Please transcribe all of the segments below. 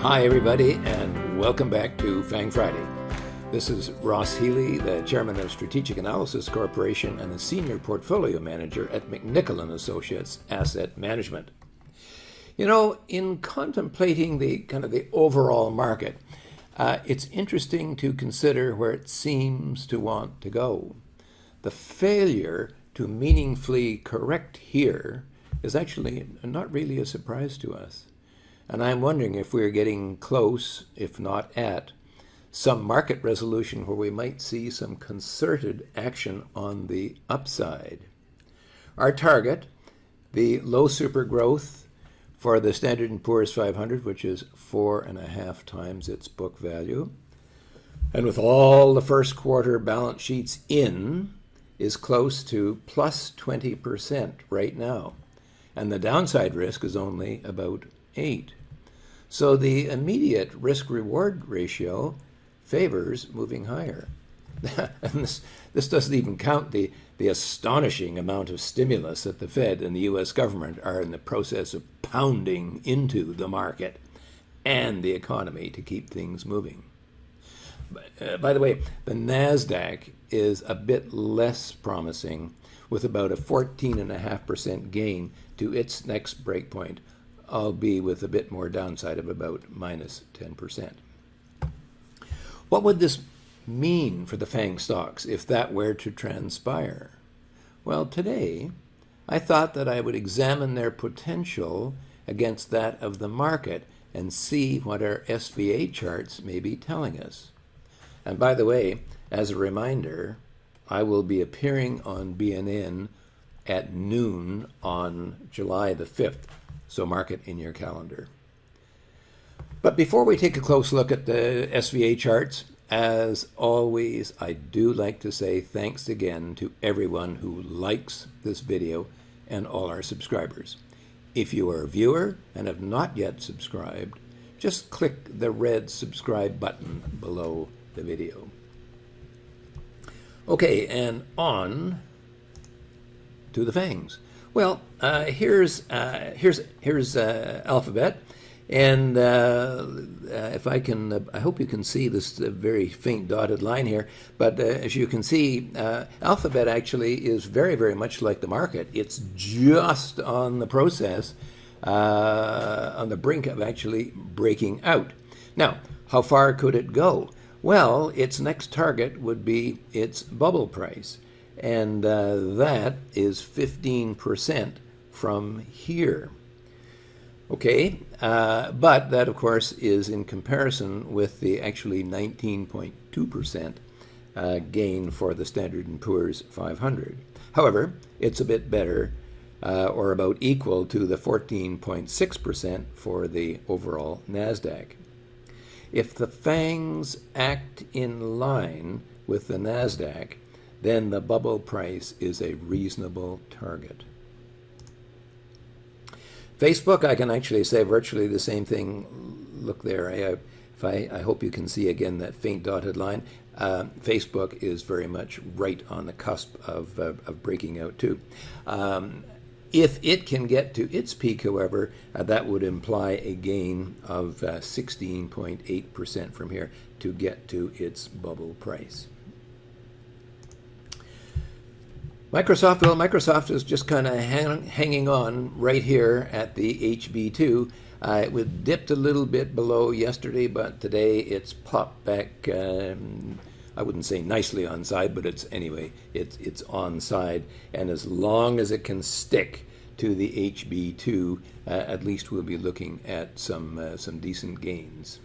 Hi everybody, and welcome back to FANG Friday. This is Ross Healy, the chairman of Strategic Analysis Corporation and a senior portfolio manager at McNichol & Associates Asset Management. You know, in contemplating the overall market, it's interesting to consider where it seems to want to go. The failure to meaningfully correct here is actually not really a surprise to us. And I'm wondering if we're getting close, if not at, some market resolution where we might see some concerted action on the upside. Our target, the low super growth for the Standard & Poor's 500, which is 4.5 times its book value, and with all the first quarter balance sheets in, is close to plus 20% right now. And the downside risk is only about 8. So the immediate risk-reward ratio favors moving higher. And this doesn't even count the astonishing amount of stimulus that the Fed and the U.S. government are in the process of pounding into the market and the economy to keep things moving. By the way, the NASDAQ is a bit less promising, with about a 14.5% gain to its next breakpoint, albeit with a bit more downside of about minus 10%. What would this mean for the FANG stocks if that were to transpire? Well, today, I thought that I would examine their potential against that of the market and see what our SVA charts may be telling us. And by the way, as a reminder, I will be appearing on BNN at noon on July the 5th. So mark it in your calendar. But before we take a close look at the SVA charts, as always, I do like to say thanks again to everyone who likes this video and all our subscribers. If you are a viewer and have not yet subscribed, just click the red subscribe button below the video. Okay, and on to the FANGs. Well, here's Alphabet, and if I can, I hope you can see this very faint dotted line here. But as you can see, Alphabet actually is very, very much like the market. It's just on the process, on the brink of actually breaking out. Now, how far could it go? Well, its next target would be its bubble price. And that is 15% from here. Okay, but that, of course, is in comparison with the actually 19.2% gain for the Standard & Poor's 500. However, it's a bit better, or about equal to the 14.6% for the overall NASDAQ. If the FANGs act in line with the NASDAQ, then the bubble price is a reasonable target. Facebook, I can actually say virtually the same thing. Look there. I hope you can see again that faint dotted line. Facebook is very much right on the cusp of breaking out too. If it can get to its peak, however, that would imply a gain of 16.8% from here to get to its bubble price. Microsoft, well, Microsoft is just kind of hanging on right here at the HB2. It was dipped a little bit below yesterday, but today it's popped back, I wouldn't say nicely on side, but it's on side. And as long as it can stick to the HB2, at least we'll be looking at some decent gains.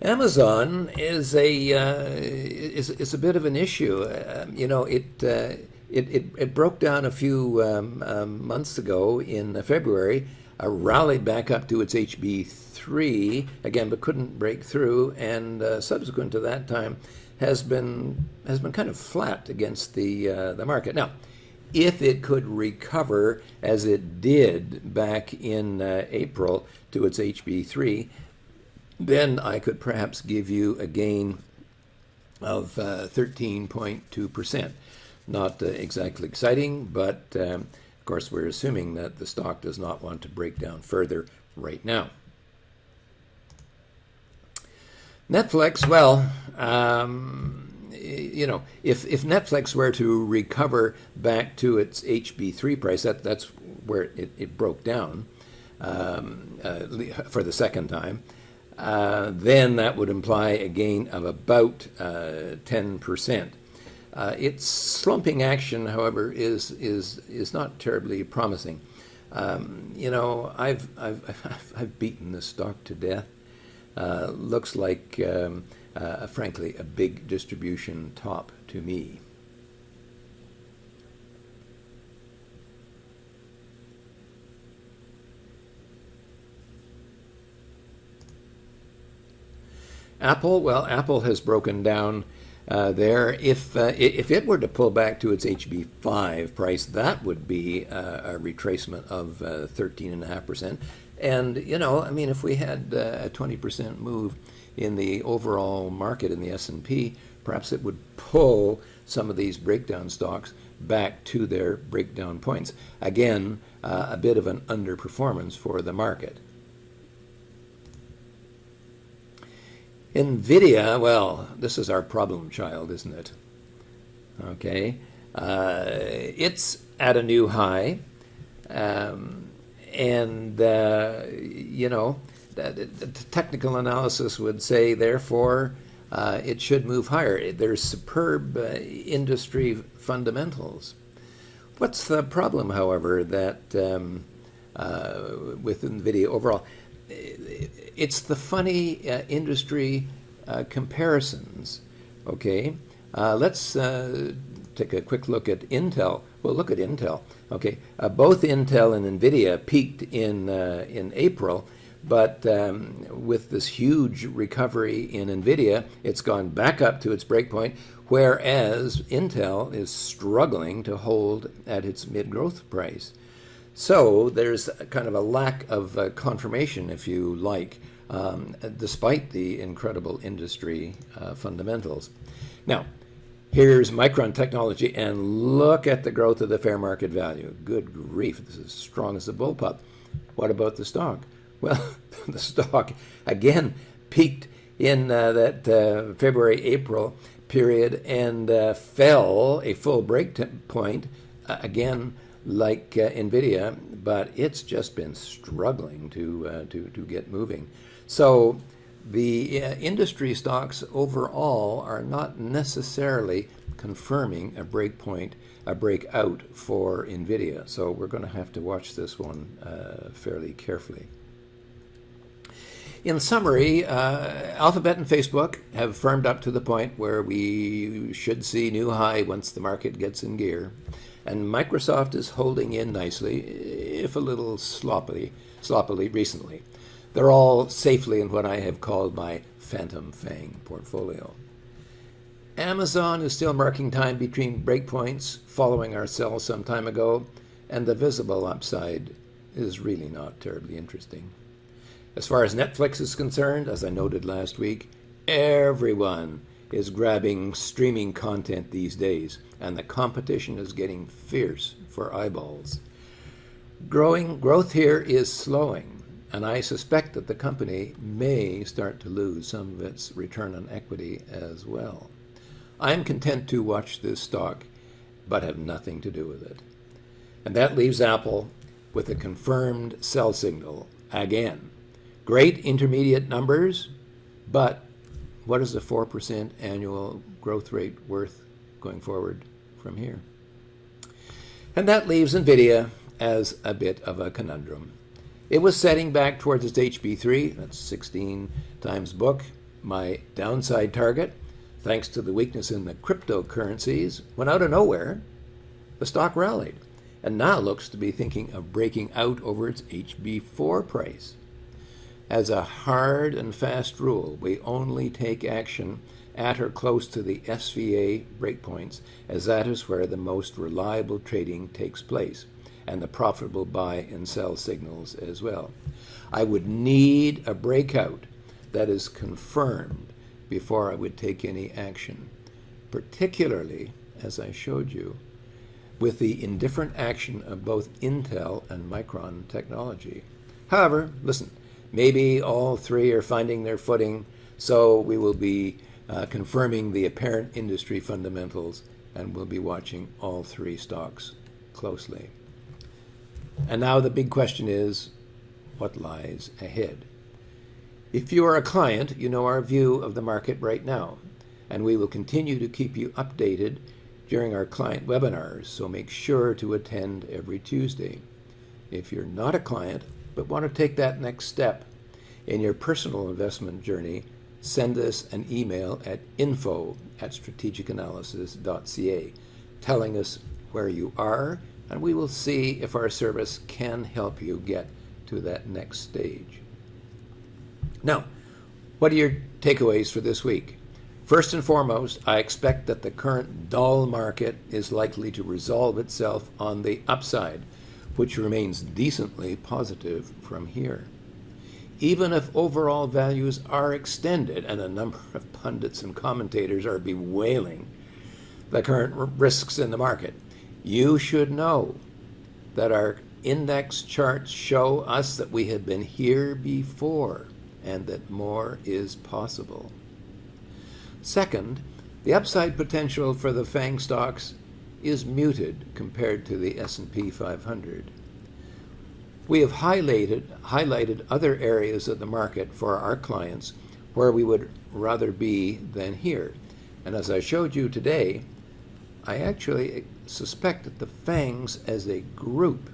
Amazon is a bit of an issue. You know, it broke down a few months ago in February, rallied back up to its HB3 again, but couldn't break through, and subsequent to that time has been kind of flat against the market. Now, if it could recover as it did back in April to its HB3, then I could perhaps give you a gain of 13.2%. Not exactly exciting, but of course we're assuming that the stock does not want to break down further right now. Netflix, well, if Netflix were to recover back to its HB3 price, that's where it broke down for the second time, then that would imply a gain of about 10%. Its slumping action, however, is not terribly promising. I've beaten this stock to death. Looks like, frankly, a big distribution top to me. Apple, well, Apple has broken down there. If it were to pull back to its HB5 price, that would be a retracement of 13.5%. And, if we had a 20% move in the overall market in the S&P, perhaps it would pull some of these breakdown stocks back to their breakdown points. Again, a bit of an underperformance for the market. NVIDIA, well, this is our problem child, isn't it? Okay. It's at a new high. The technical analysis would say, therefore, it should move higher. There's superb industry fundamentals. What's the problem, however, that with NVIDIA overall? It's the funny industry comparisons, okay? Let's take a quick look at Intel. Well, look at Intel. Okay, both Intel and NVIDIA peaked in April, but with this huge recovery in NVIDIA, it's gone back up to its breakpoint, whereas Intel is struggling to hold at its mid-growth price. So there's kind of a lack of confirmation, if you like, despite the incredible industry fundamentals. Now, here's Micron Technology, and look at the growth of the fair market value. Good grief, this is as strong as a bullpup. What about the stock? Well, the stock, again, peaked in that February-April period and fell a full break point, again, like NVIDIA, but it's just been struggling to get moving. So the industry stocks overall are not necessarily confirming a breakpoint, a breakout for NVIDIA. So we're going to have to watch this one fairly carefully. In summary, Alphabet and Facebook have firmed up to the point where we should see new high once the market gets in gear. And Microsoft is holding in nicely, if a little sloppily recently. They're all safely in what I have called my phantom FANG portfolio. Amazon is still marking time between breakpoints following our sell some time ago, and the visible upside is really not terribly interesting. As far as Netflix is concerned, as I noted last week, everyone is grabbing streaming content these days, and the competition is getting fierce for eyeballs. Growth here is slowing, and I suspect that the company may start to lose some of its return on equity as well. I'm content to watch this stock, but have nothing to do with it. And that leaves Apple with a confirmed sell signal again. Great intermediate numbers, but what is a 4% annual growth rate worth going forward from here? And that leaves NVIDIA as a bit of a conundrum. It was setting back towards its HB3, that's 16 times book, my downside target, thanks to the weakness in the cryptocurrencies. When out of nowhere, the stock rallied, and now looks to be thinking of breaking out over its HB4 price. As a hard and fast rule, we only take action at or close to the SVA breakpoints, as that is where the most reliable trading takes place, and the profitable buy and sell signals as well. I would need a breakout that is confirmed before I would take any action, particularly, as I showed you, with the indifferent action of both Intel and Micron Technology. However, listen, maybe all three are finding their footing, so we will be confirming the apparent industry fundamentals, and we'll be watching all three stocks closely. And now the big question is, what lies ahead? If you are a client, you know our view of the market right now, and we will continue to keep you updated during our client webinars, so make sure to attend every Tuesday. If you're not a client, but want to take that next step in your personal investment journey, send us an email at info@strategicanalysis.ca telling us where you are, and we will see if our service can help you get to that next stage. Now, what are your takeaways for this week? First and foremost, I expect that the current dull market is likely to resolve itself on the upside, which remains decently positive from here. Even if overall values are extended, and a number of pundits and commentators are bewailing the current risks in the market, you should know that our index charts show us that we have been here before and that more is possible. Second, the upside potential for the FANG stocks is muted compared to the S&P 500. We have highlighted other areas of the market for our clients where we would rather be than here. And as I showed you today, I actually suspect that the FANGs as a group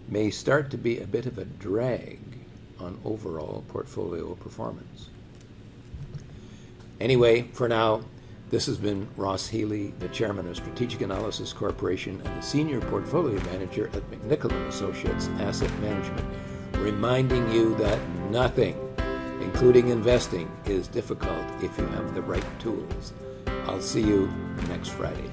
may start to be a bit of a drag on overall portfolio performance. Anyway, for now, this has been Ross Healy, the chairman of Strategic Analysis Corporation and the senior portfolio manager at McNichol & Associates Asset Management, reminding you that nothing, including investing, is difficult if you have the right tools. I'll see you next Friday.